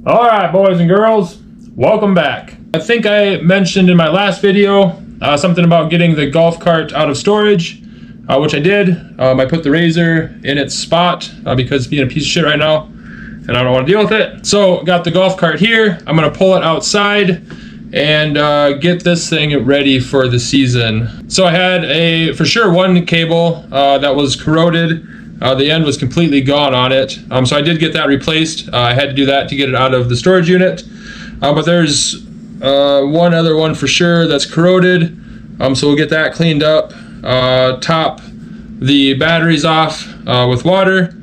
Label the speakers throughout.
Speaker 1: All right, boys and girls, welcome back. I think I mentioned in my last video something about getting the golf cart out of storage, which I did. I put the razor in its spot because it's being a piece of shit right now and I don't want to deal with it. So got the golf cart here. I'm gonna pull it outside and get this thing ready for the season. So I had for sure one cable that was corroded. The end was completely gone on it. So I did get that replaced. I had to do that to get it out of the storage unit. But there's one other one for sure that's corroded. So we'll get that cleaned up. Top the batteries off with water,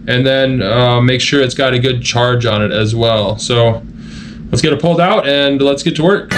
Speaker 1: and then make sure it's got a good charge on it as well. So let's get it pulled out and let's get to work.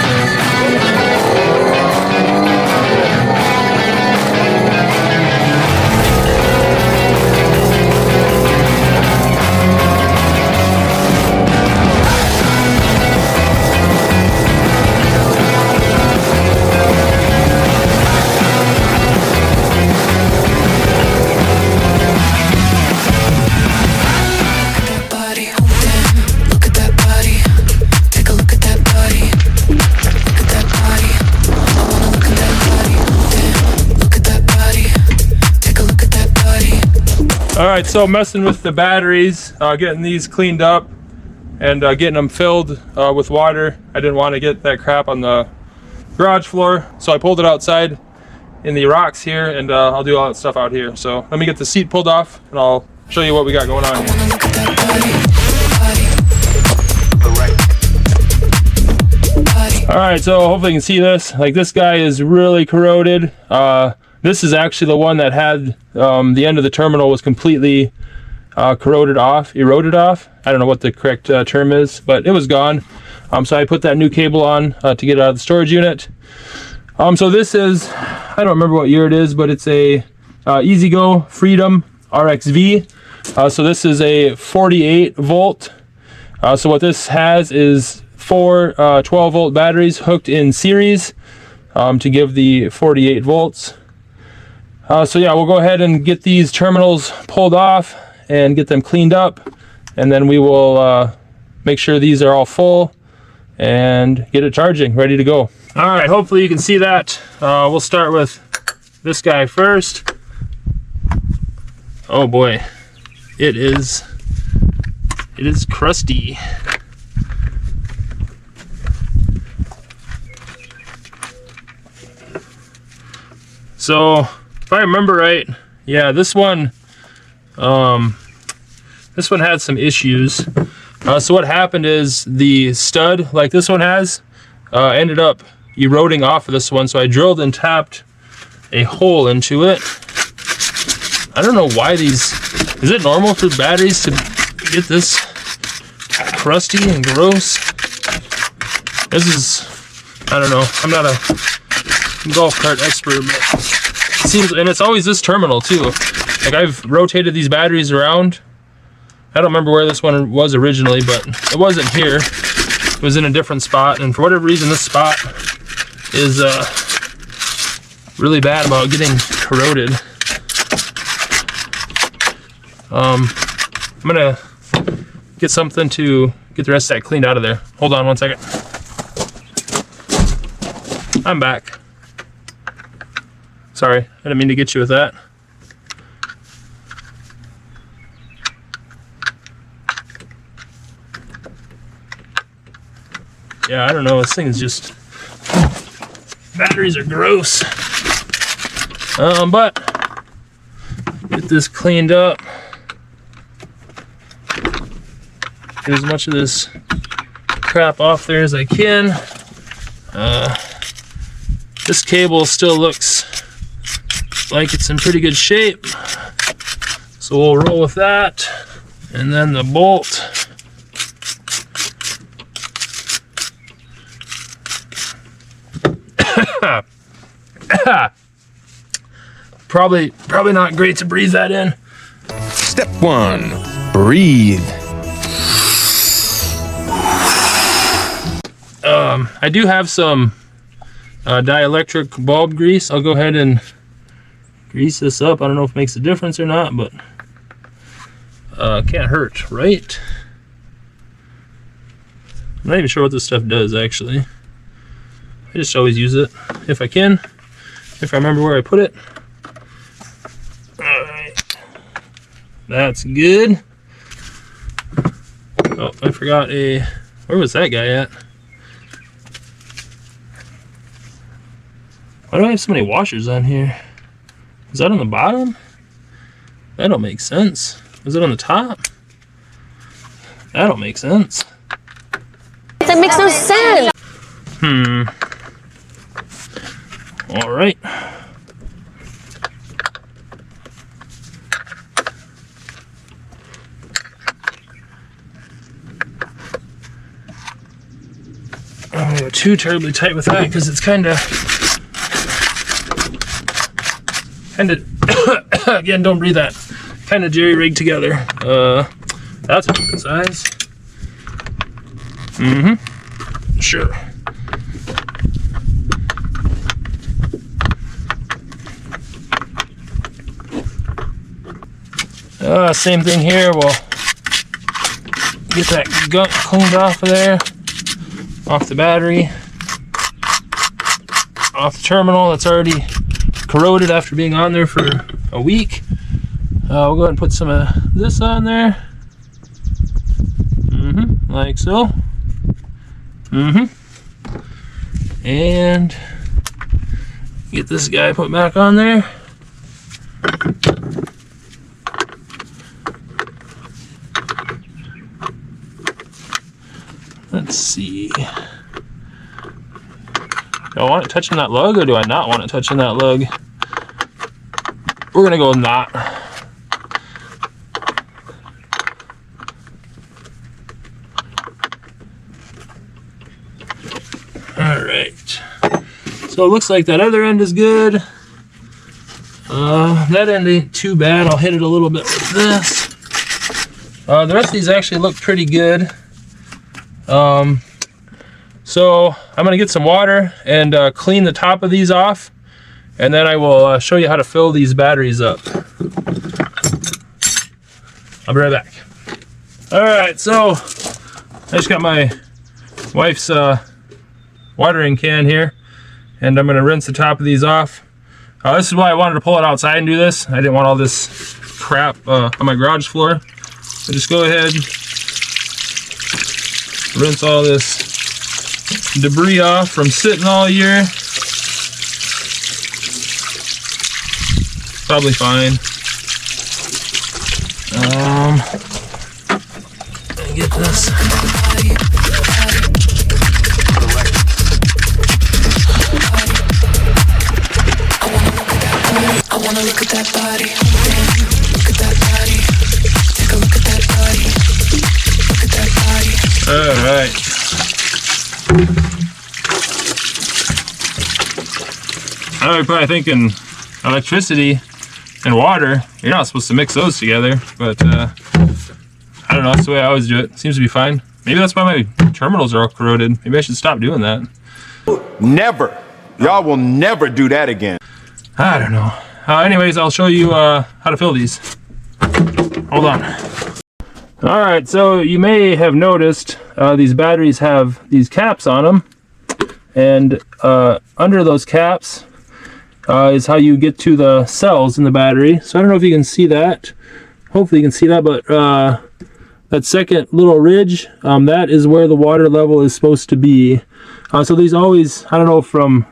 Speaker 1: Alright, so messing with the batteries, getting these cleaned up and getting them filled with water. I didn't want to get that crap on the garage floor, so I pulled it outside in the rocks here, and I'll do all that stuff out here. So let me get the seat pulled off and I'll show you what we got going on here. Alright, so hopefully you can see this. Like, this guy is really corroded. This is actually the one that had the end of the terminal was completely eroded off. I don't know what the correct term is, but it was gone. So I put that new cable on to get it out of the storage unit. So this is, I don't remember what year it is, but it's a EZGO Freedom RXV. So this is a 48 volt. So what this has is four 12 volt batteries hooked in series to give the 48 volts. So yeah, we'll go ahead and get these terminals pulled off and get them cleaned up, and then we will make sure these are all full and get it charging, ready to go. All right, hopefully you can see that. We'll start with this guy first. Oh boy, it is crusty. So if I remember right, yeah, this one had some issues. So what happened is the stud, like this one has, ended up eroding off of this one. So I drilled and tapped a hole into it. I don't know why is it normal for batteries to get this crusty and gross? This is, I don't know, I'm not a golf cart expert, but it seems, and it's always this terminal too. Like, I've rotated these batteries around. I don't remember where this one was originally, but it wasn't here. It was in a different spot, and for whatever reason, this spot is really bad about getting corroded. I'm gonna get something to get the rest of that cleaned out of there. Hold on one second. I'm back. Sorry, I didn't mean to get you with that. Yeah, I don't know, this thing is just, batteries are gross. But get this cleaned up. Get as much of this crap off there as I can. This cable still looks like it's in pretty good shape, so we'll roll with that. And then the bolt, probably not great to breathe that in.
Speaker 2: Step 1, breathe.
Speaker 1: I do have some dielectric bulb grease. I'll go ahead and grease this up. I don't know if it makes a difference or not, but can't hurt, right? I'm not even sure what this stuff does, actually. I just always use it if I can, if I remember where I put it. Alright. That's good. Oh, I forgot where was that guy at? Why do I have so many washers on here? Is that on the bottom? That don't make sense. Is it on the top? That don't make sense.
Speaker 3: That makes no sense.
Speaker 1: All right. I don't go too terribly tight with that because it's kind of again, don't breathe that. Kind of jerry-rigged together. That's a good size. Sure. Same thing here. We'll get that gunk cleaned off of there, off the battery, off the terminal that's already corroded after being on there for a week. We'll go ahead and put some of this on there. Like so. And get this guy put back on there. Let's see. Do I want it touching that lug or do I not want it touching that lug? We're gonna go with not. Alright. So it looks like that other end is good. That end ain't too bad. I'll hit it a little bit with this. The rest of these actually look pretty good. So I'm gonna get some water and clean the top of these off, and then I will show you how to fill these batteries up. I'll be right back. All right, so I just got my wife's watering can here, and I'm gonna rinse the top of these off. This is why I wanted to pull it outside and do this. I didn't want all this crap on my garage floor. So just go ahead, rinse all this debris off from sitting all year. Probably fine. Let me get this.
Speaker 4: I wanna look at that body. Look at that body. Take a look at that body. Look at that body.
Speaker 1: All right. I know you're probably thinking electricity and water, you're not supposed to mix those together, but I don't know, that's the way I always do it. Seems to be fine. Maybe that's why my terminals are all corroded. Maybe I should stop doing that.
Speaker 5: Never. Y'all will never do that again.
Speaker 1: I don't know. Anyways, I'll show you how to fill these. Hold on. All right, so you may have noticed these batteries have these caps on them, and under those caps is how you get to the cells in the battery. So I don't know if you can see that. Hopefully you can see that, but that second little ridge, that is where the water level is supposed to be. So these always, I don't know, from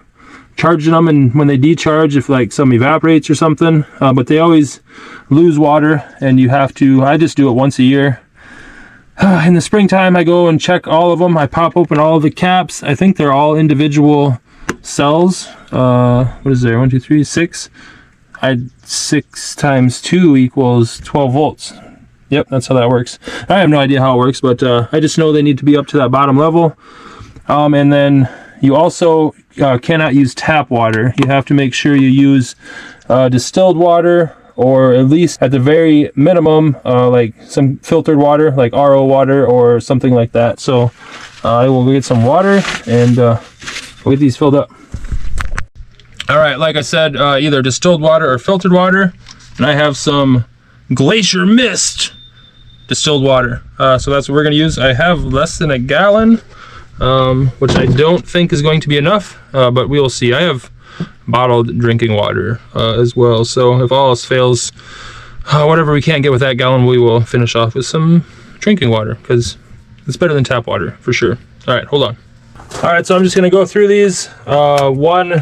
Speaker 1: charging them and when they decharge, if like some evaporates or something, but they always lose water, and you have to, I just do it once a year. In the springtime, I go and check all of them. I pop open all of the caps. I think they're all individual cells. What is there? 1, 2, 3, 6. 6 times 2 equals 12 volts. Yep, that's how that works. I have no idea how it works, but I just know they need to be up to that bottom level. And then you also cannot use tap water. You have to make sure you use distilled water, or at least at the very minimum, like some filtered water, like RO water or something like that. So I will go get some water and we'll get these filled up. All right, like I said, either distilled water or filtered water, and I have some Glacier Mist distilled water. So that's what we're gonna use. I have less than a gallon which I don't think is going to be enough, but we will see. I have bottled drinking water as well, so if all else fails, whatever we can't get with that gallon, we will finish off with some drinking water, because it's better than tap water for sure. All right, hold on. All right, so I'm just gonna go through these one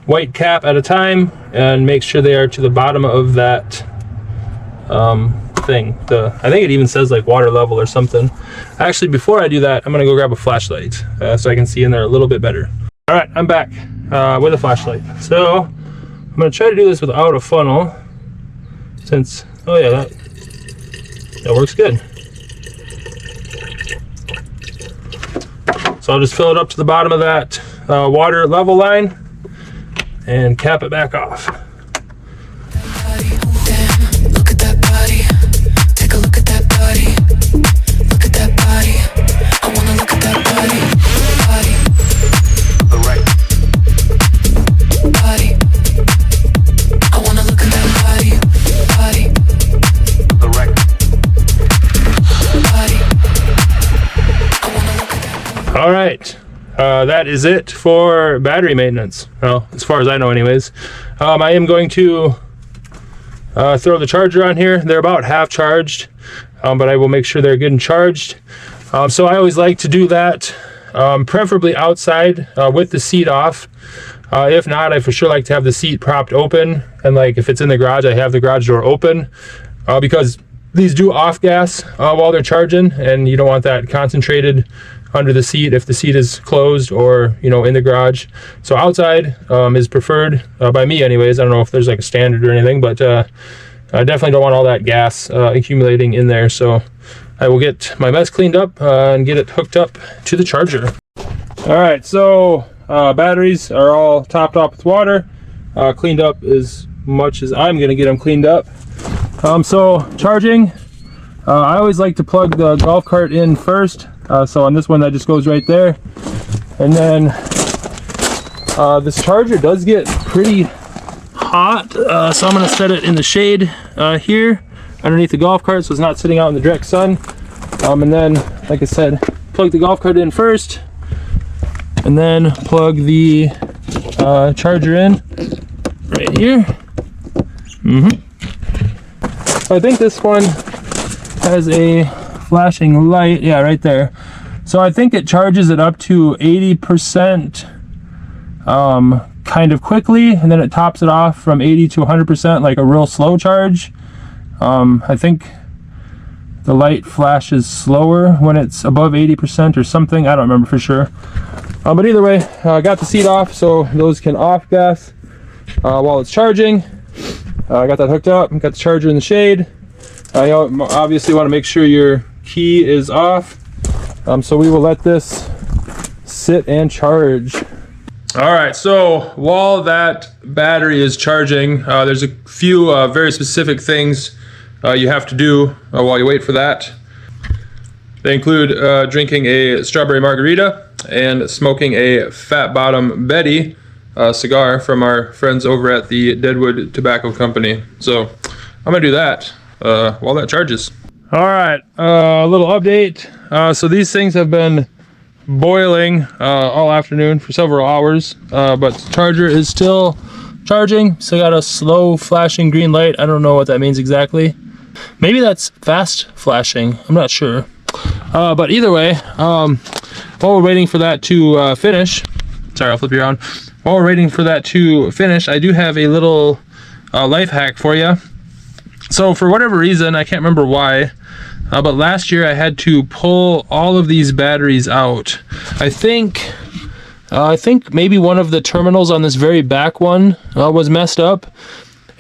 Speaker 1: white cap at a time and make sure they are to the bottom of that thing. I think it even says like water level or something. Actually, before I do that, I'm gonna go grab a flashlight so I can see in there a little bit better. All right, I'm back with a flashlight. So I'm gonna try to do this without a funnel, since, oh yeah, that works good. So I'll just fill it up to the bottom of that water level line and cap it back off.
Speaker 4: Damn, look at that body. Take a look at that body. Look at that body. I wanna look at that body. Body. The right. Body. I wanna look at that body. Body. The right. Body. I wanna look at that.
Speaker 1: All right. That is it for battery maintenance. Well, as far as I know anyways. I am going to throw the charger on here. They're about half charged, but I will make sure they're good and charged. So I always like to do that, preferably outside with the seat off. If not, I for sure like to have the seat propped open, and like if it's in the garage, I have the garage door open, because these do off gas while they're charging, and you don't want that concentrated under the seat if the seat is closed or, you know, in the garage. So outside is preferred by me anyways. I don't know if there's like a standard or anything, but I definitely don't want all that gas accumulating in there. So I will get my mess cleaned up and get it hooked up to the charger. All right, so batteries are all topped off with water, cleaned up as much as I'm gonna get them cleaned up. So charging, I always like to plug the golf cart in first. So on this one, that just goes right there. And then this charger does get pretty hot, so I'm gonna set it in the shade here underneath the golf cart, so it's not sitting out in the direct sun. And then, like I said, plug the golf cart in first, and then plug the charger in right here. So I think this one has a flashing light, yeah, right there. So I think it charges it up to 80% kind of quickly, and then it tops it off from 80 to 100%, like a real slow charge. I think the light flashes slower when it's above 80% or something. I don't remember for sure. But either way, I got the seat off so those can off gas while it's charging. I got that hooked up, got the charger in the shade. I obviously want to make sure your key is off, so we will let this sit and charge. All right, so while that battery is charging, there's a few very specific things you have to do while you wait for that. They include drinking a strawberry margarita and smoking a Fat Bottom Betty cigar from our friends over at the Deadwood Tobacco Company. So I'm gonna do that while that charges. All right, a little update. So these things have been boiling all afternoon for several hours, but the charger is still charging. Still got a slow flashing green light. I don't know what that means exactly. Maybe that's fast flashing. I'm not sure. But either way, while we're waiting for that to finish, sorry, I'll flip you around. While we're waiting for that to finish, I do have a little life hack for you. So for whatever reason, I can't remember why, but last year I had to pull all of these batteries out. I think maybe one of the terminals on this very back one was messed up,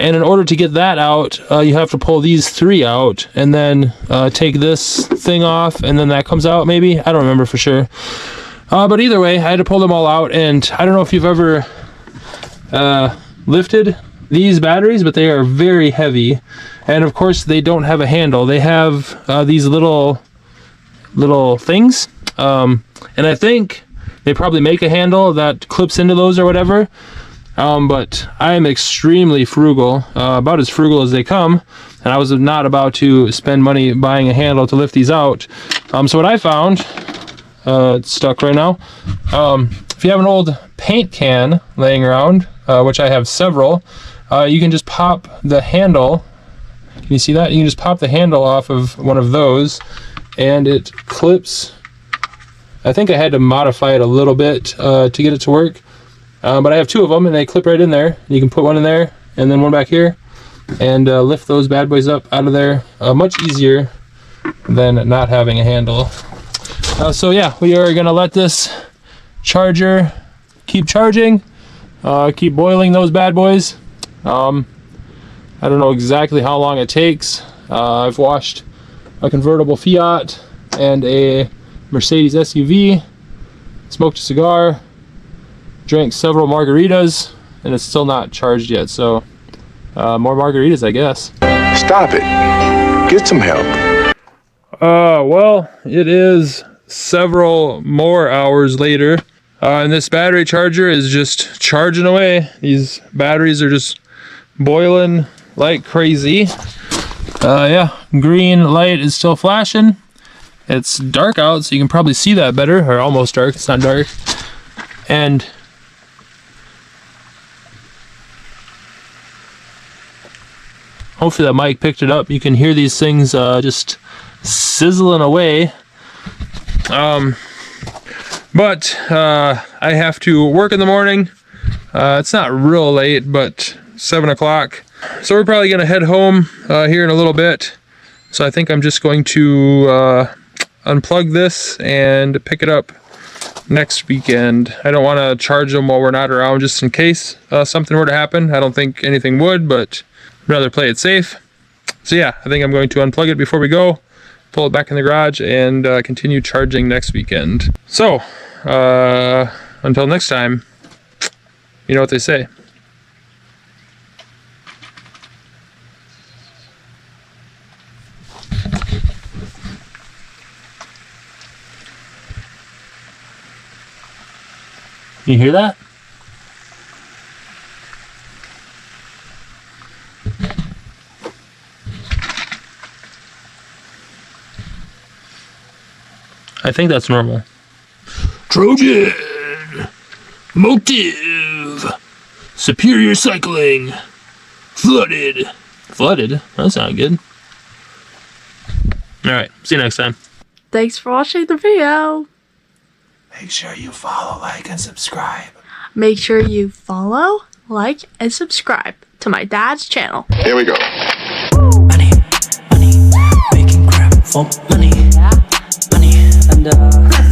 Speaker 1: and in order to get that out, you have to pull these three out and then take this thing off, and then that comes out maybe. I don't remember for sure. But either way, I had to pull them all out, and I don't know if you've ever lifted these batteries, but they are very heavy, and of course they don't have a handle. They have these little things, and I think they probably make a handle that clips into those or whatever, but I am extremely frugal, about as frugal as they come, and I was not about to spend money buying a handle to lift these out. So what I found, It's stuck right now. If you have an old paint can laying around, which I have several, you can just pop the handle. Can you see that? You can just pop the handle off of one of those and it clips. I think I had to modify it a little bit to get it to work. But I have two of them and they clip right in there. You can put one in there and then one back here and lift those bad boys up out of there much easier than not having a handle. So yeah, we are gonna let this charger keep charging, keep boiling those bad boys. I don't know exactly how long it takes. I've washed a convertible Fiat and a Mercedes SUV, smoked a cigar, drank several margaritas, and it's still not charged yet. So more margaritas, I guess.
Speaker 2: Stop it. Get some help.
Speaker 1: Well, it is several more hours later, and this battery charger is just charging away. These batteries are just boiling like crazy. Yeah, green light is still flashing. It's dark out, so you can probably see that better, or almost dark. It's not dark. And hopefully that mic picked it up. You can hear these things just sizzling away. But I have to work in the morning. It's not real late, but 7 o'clock. So we're probably gonna head home here in a little bit. So I think I'm just going to unplug this and pick it up next weekend. I don't want to charge them while we're not around, just in case something were to happen. I don't think anything would, but I'd rather play it safe. So yeah, I think I'm going to unplug it before we go, pull it back in the garage, and continue charging next weekend. So until next time, you know what they say. You hear that? I think that's normal. Trojan! Motive! Superior cycling! Flooded! Flooded? That sounds good. Alright, see you next time.
Speaker 3: Thanks for watching the video.
Speaker 2: Make sure you follow, like, and subscribe.
Speaker 3: Make sure you follow, like, and subscribe to my dad's channel.
Speaker 5: Here we go.
Speaker 6: Money, money, making crap for money, money, and